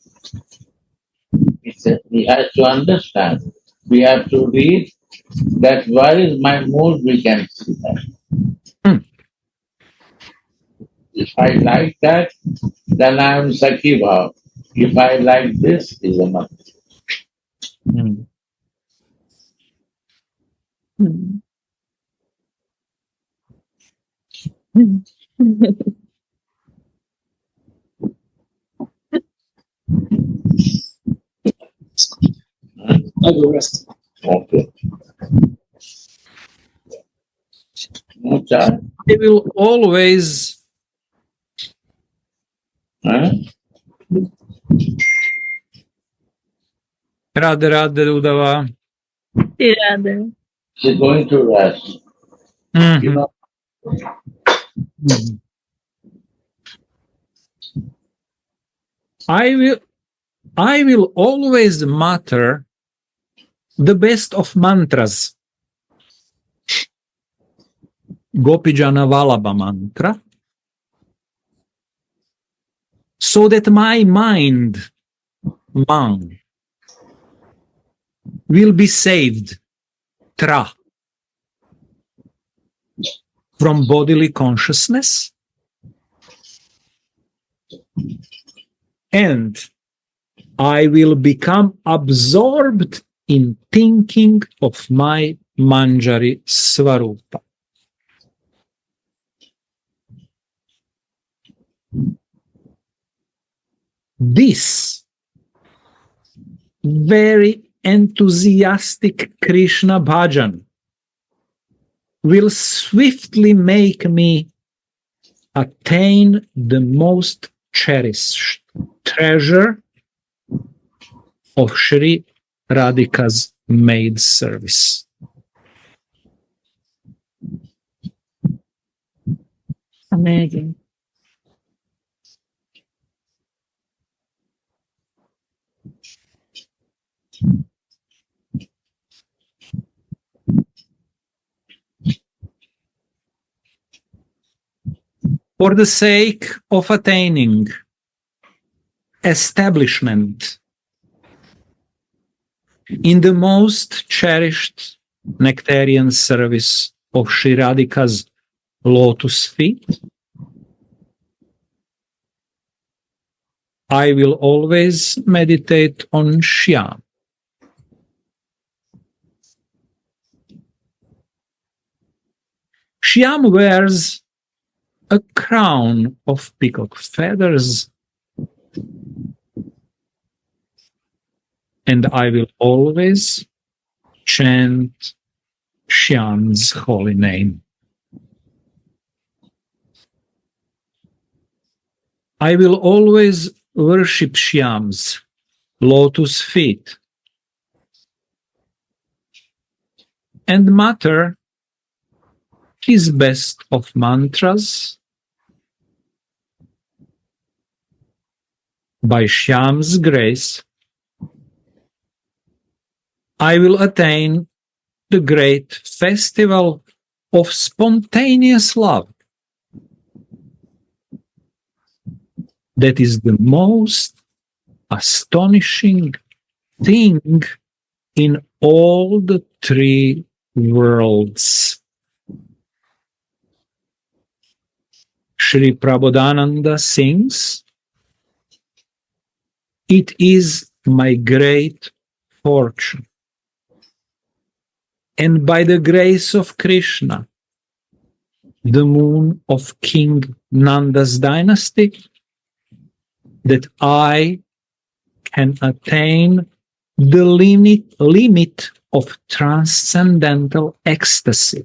Speaker 2: He said, we have to understand. We have to read that where is my mood, we can see that. If I like that, then I am Sakhi Bhav. If I like this, is a Manjari.
Speaker 1: I will rest.
Speaker 2: Okay. No charge.
Speaker 1: I will always Radha Radha Udava.
Speaker 3: Radha.
Speaker 2: She's going to rest. You know,
Speaker 1: I will always mutter the best of mantras. Gopi Jana Vallabha mantra. So that my mind, man, will be saved, tra, from bodily consciousness, and I will become absorbed in thinking of my Manjari Svarupa. This very enthusiastic Krishna bhajan will swiftly make me attain the most cherished treasure of Sri Radhika's maid service.
Speaker 3: Amazing.
Speaker 1: For the sake of attaining establishment in the most cherished nectarian service of Sri Radhika's lotus feet, I will always meditate on Shyam. Shyam wears a crown of peacock feathers And I will always chant Shyam's holy name. I will always worship Shyam's lotus feet and mutter his best of mantras. By Shyam's grace, I will attain the great festival of spontaneous love. That is the most astonishing thing in all the three worlds. Sri Prabodhananda sings, "It is my great fortune, and by the grace of Krishna, the moon of King Nanda's dynasty, that I can attain the limit of transcendental ecstasy,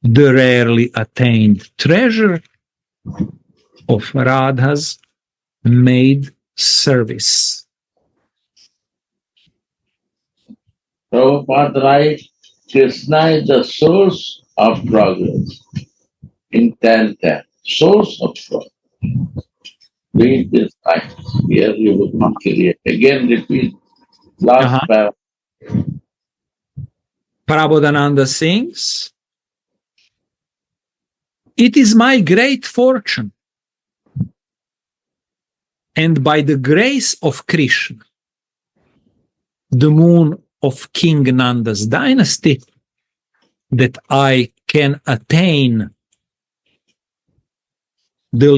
Speaker 1: the rarely attained treasure of Radha's maid service."
Speaker 2: Prabhupada writes, Krishna is the source of progress in 10:10. Source of progress. Read this line. Here you will not clear. Again repeat last paragraph.
Speaker 1: Prabodhananda sings, "It is my great fortune, and by the grace of Krishna, the moon of King Nanda's dynasty, that I can attain the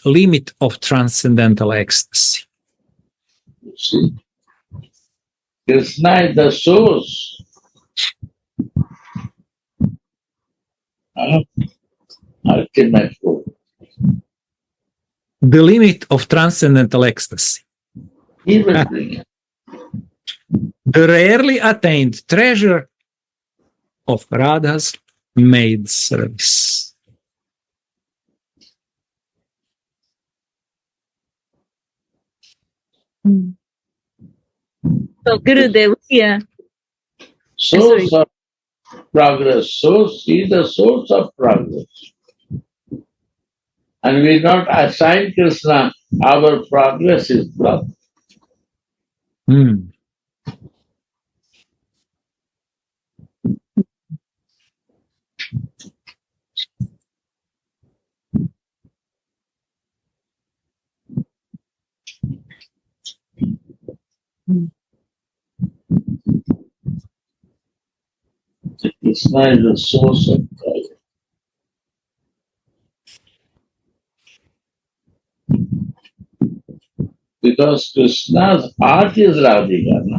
Speaker 1: limit of transcendental ecstasy."
Speaker 2: You see, Krishna is the source of ultimate goal.
Speaker 1: The limit of transcendental ecstasy.
Speaker 2: He will bring it.
Speaker 1: The rarely attained treasure of Radha's maid service.
Speaker 3: So Gurudev here.
Speaker 2: Source of progress. Source is the source of progress. And we not assign Krishna, our progress is love.
Speaker 1: Hmm.
Speaker 2: Krishna is the source of progress. Because Krishna's heart is Radhika. No?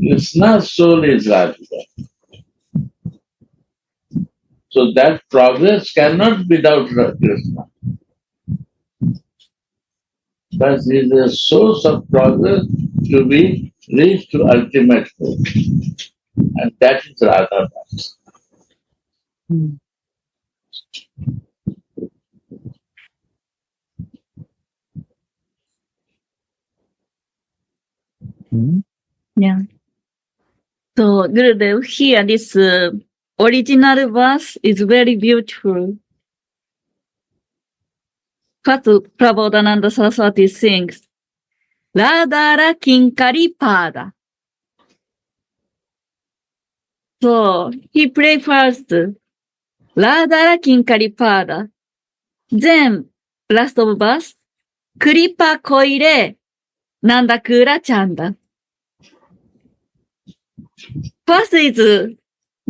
Speaker 2: Krishna's soul is Radhika. So that progress cannot be without Krishna. But he is the source of progress to be reached to ultimate goal. And that is Radha.
Speaker 3: Yeah. So Gurudev here, this original verse is very beautiful. What Prabodhananda Saraswati sings, Radhara Kinkari Pada. So he plays first, Radhara Kinkari Pada. Then, last of verse, Kripa Koire Nanda Kura Chanda. First is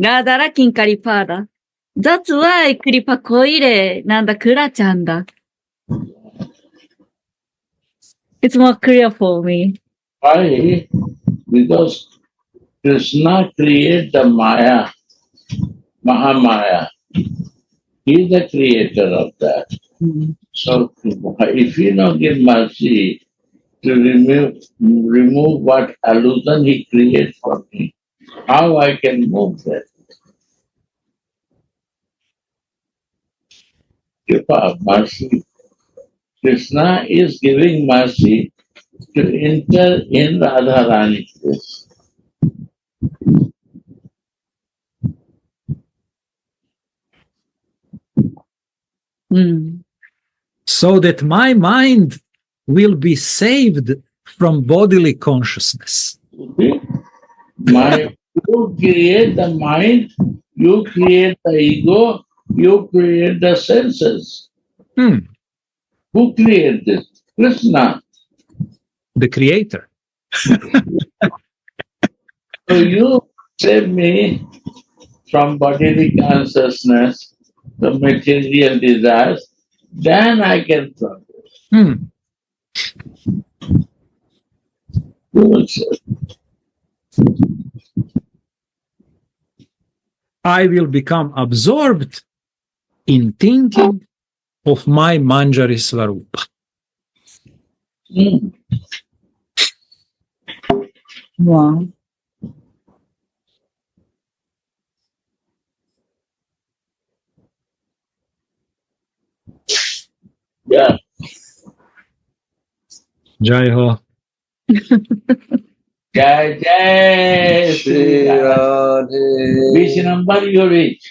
Speaker 3: Radhara Kinkari Pada. That's why Kripa Koire Nanda Kura Chanda. It's more clear for me.
Speaker 2: Why? Because Krishna created the Maya, Mahamaya. He is the creator of that. So if you not give mercy to remove what illusion he creates for me, how I can move that? Kripa, mercy. Krishna is giving mercy to enter in Radharani's place.
Speaker 1: So that my mind will be saved from bodily consciousness.
Speaker 2: Okay? You create the mind, you create the ego, you create the senses. Who created this? Krishna.
Speaker 1: The creator.
Speaker 2: So you save me from bodily consciousness, the material desires, then I can progress. You will say,
Speaker 1: I will become absorbed in thinking of my Manjari Svarupa.
Speaker 3: Wow.
Speaker 2: yeah.
Speaker 1: Jai Ho.
Speaker 2: Jai Jai Shri Radha.
Speaker 4: Radhe.
Speaker 2: Which number you reach?